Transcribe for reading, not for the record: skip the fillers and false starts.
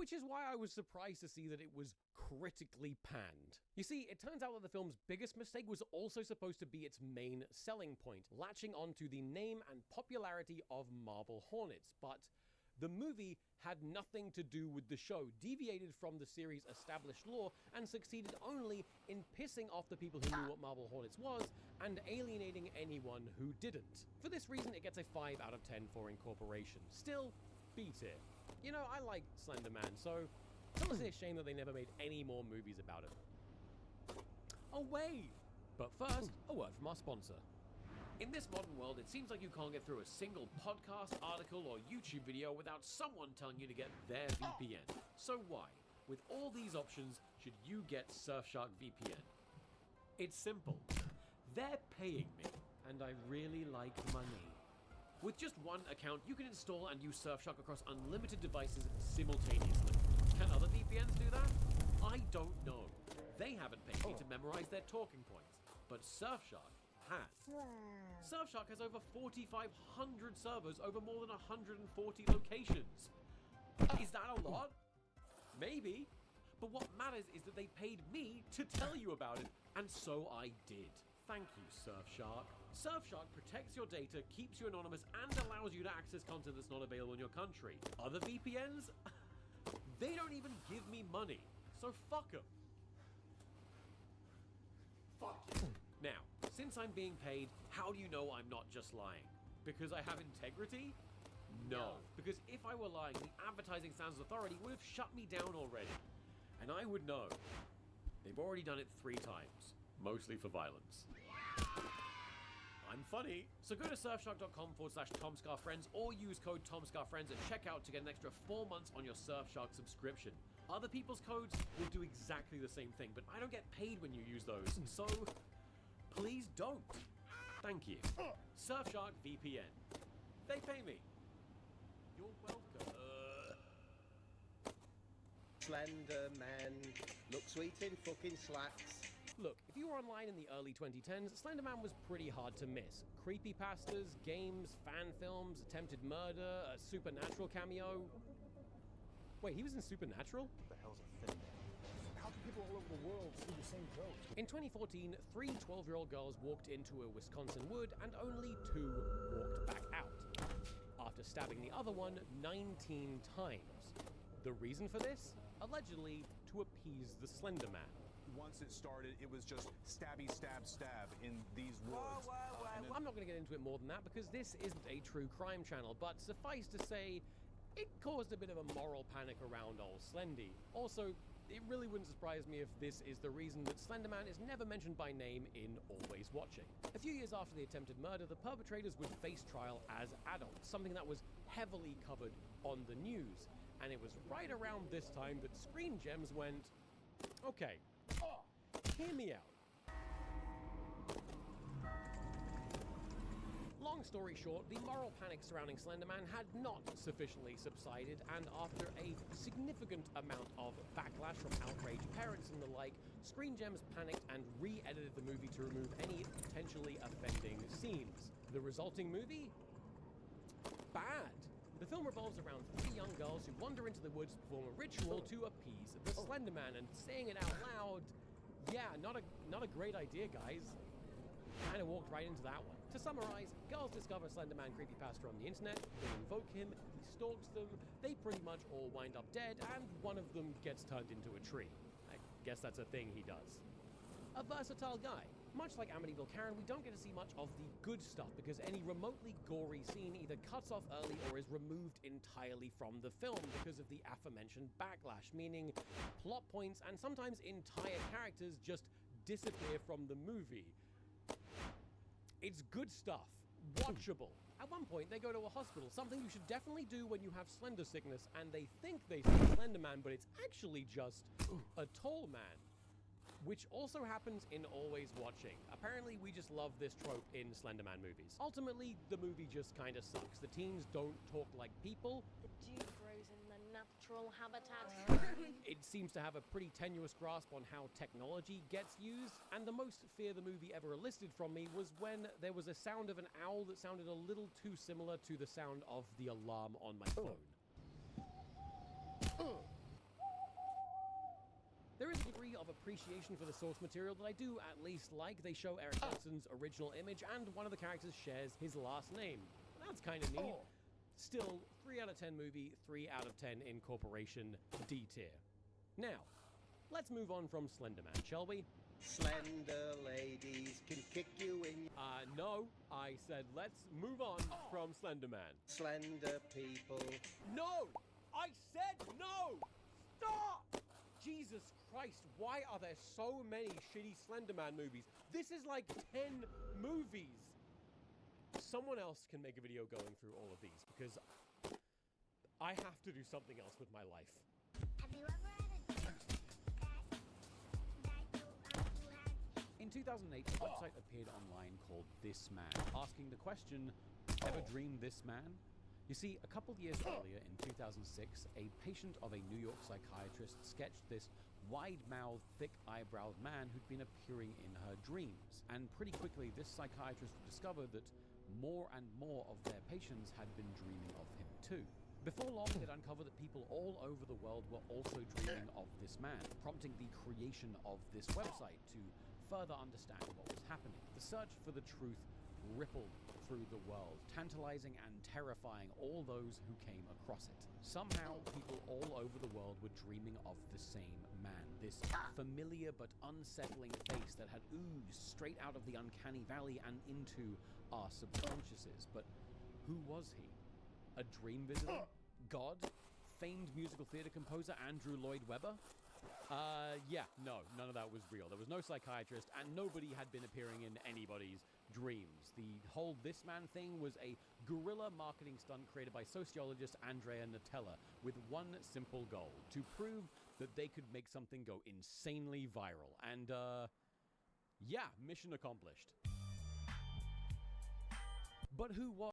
which is why I was surprised to see that it was critically panned. You see, it turns out that the film's biggest mistake was also supposed to be its main selling point, latching onto the name and popularity of Marble Hornets, but the movie had nothing to do with the show, deviated from the series' established lore, and succeeded only in pissing off the people who knew what Marble Hornets was and alienating anyone who didn't. For this reason, it gets a 5 out of 10 for incorporation. Still, B tier. You know, I like Slender Man, so it's honestly a shame that they never made any more movies about it. Oh wait! But first, a word from our sponsor. In this modern world, it seems like you can't get through a single podcast, article, or YouTube video without someone telling you to get their VPN. So why, with all these options, should you get Surfshark VPN? It's simple. They're paying me, and I really like money. With just one account, you can install and use Surfshark across unlimited devices simultaneously. Can other VPNs do that? I don't know. They haven't paid me to memorize their talking points, but Surfshark has. Wow. Surfshark has over 4,500 servers over more than 140 locations. Is that a lot? Maybe. But what matters is that they paid me to tell you about it, and so I did. Thank you, Surfshark. Surfshark protects your data, keeps you anonymous, and allows you to access content that's not available in your country. Other VPNs? They don't even give me money, so fuck them. Fuck you. Now, since I'm being paid, how do you know I'm not just lying? Because I have integrity? No. Because if I were lying, the Advertising Standards Authority would have shut me down already. And I would know. They've already done it 3 times. Mostly for violence. I'm funny. So go to surfshark.com/TomScarFriends or use code TomScarFriends at checkout to get an extra 4 months on your Surfshark subscription. Other people's codes will do exactly the same thing, but I don't get paid when you use those, so please don't. Thank you. Surfshark VPN. They pay me. You're welcome. Slender Man. Look sweet in fucking slacks. Look, if you were online in the early 2010s, Slender Man was pretty hard to miss. Creepypastas, games, fan films, attempted murder, a Supernatural cameo. Wait, he was in Supernatural? What the hell's a Thin Man? How can people all over the world see the same joke? In 2014, 3 12-year-old girls walked into a Wisconsin wood and only 2 walked back out, after stabbing the other one 19 times. The reason for this? Allegedly, to appease the Slender Man. Once it started, it was just stabby, stab, stab in these woods. I'm not going to get into it more than that because this isn't a true crime channel, but suffice to say, it caused a bit of a moral panic around old Slendy. Also, it really wouldn't surprise me if this is the reason that Slender Man is never mentioned by name in Always Watching. A few years after the attempted murder, the perpetrators would face trial as adults, something that was heavily covered on the news. And it was right around this time that Screen Gems went, okay, hear me out. Long story short, the moral panic surrounding Slender Man had not sufficiently subsided, and after a significant amount of backlash from outraged parents and the like, Screen Gems panicked and re-edited the movie to remove any potentially offending scenes. The resulting movie? Bad. The film revolves around 3 young girls who wander into the woods to perform a ritual to appease the Slender Man, and saying it out loud, yeah, not a great idea, guys. Kinda walked right into that one. To summarize, girls discover Slender Man creepypasta on the internet, they invoke him, he stalks them, they pretty much all wind up dead, and one of them gets turned into a tree. I guess that's a thing he does. A versatile guy. Much like Amityville Karen, we don't get to see much of the good stuff because any remotely gory scene either cuts off early or is removed entirely from the film because of the aforementioned backlash, meaning plot points and sometimes entire characters just disappear from the movie. It's good stuff. Watchable. At one point, they go to a hospital, something you should definitely do when you have slender sickness, and they think they see Slender Man, but it's actually just a tall man. Which also happens in Always Watching. Apparently, we just love this trope in Slender Man movies. Ultimately, the movie just kinda sucks. The teens don't talk like people. The dew grows in the natural habitat. It seems to have a pretty tenuous grasp on how technology gets used, and the most fear the movie ever elicited from me was when there was a sound of an owl that sounded a little too similar to the sound of the alarm on my phone. appreciation for the source material that I do at least like. They show Eric Johnson's original image, and one of the characters shares his last name. That's kind of neat. Still, 3 out of 10 movie, 3 out of 10 incorporation, D tier. Now, let's move on from Slender Man, shall we? Slender ladies can kick you in. No, I said let's move on from Slender Man. Slender people. No! I said no! Stop! Jesus Christ, why are there so many shitty Slender Man movies? This is like 10 movies! Someone else can make a video going through all of these, because I have to do something else with my life. Have you ever had a dream In 2008, a website appeared online called This Man, asking the question, ever dreamed this man? You see, a couple years earlier, in 2006, a patient of a New York psychiatrist sketched this wide-mouthed, thick-eyebrowed man who'd been appearing in her dreams. And pretty quickly, this psychiatrist would discover that more and more of their patients had been dreaming of him too. Before long, they'd uncover that people all over the world were also dreaming of this man, prompting the creation of this website to further understand what was happening. The search for the truth rippled through the world, tantalizing and terrifying all those who came across it. Somehow, people all over the world were dreaming of the same man, this familiar but unsettling face that had oozed straight out of the uncanny valley and into our subconsciouses. But who was he? A dream visitor? God? Famed musical theater composer Andrew Lloyd Webber? Yeah, no, none of that was real. There was no psychiatrist, and nobody had been appearing in anybody's dreams. The whole This Man thing was a guerrilla marketing stunt created by sociologist Andrea Nutella with one simple goal: to prove that they could make something go insanely viral. And, yeah, mission accomplished. But who was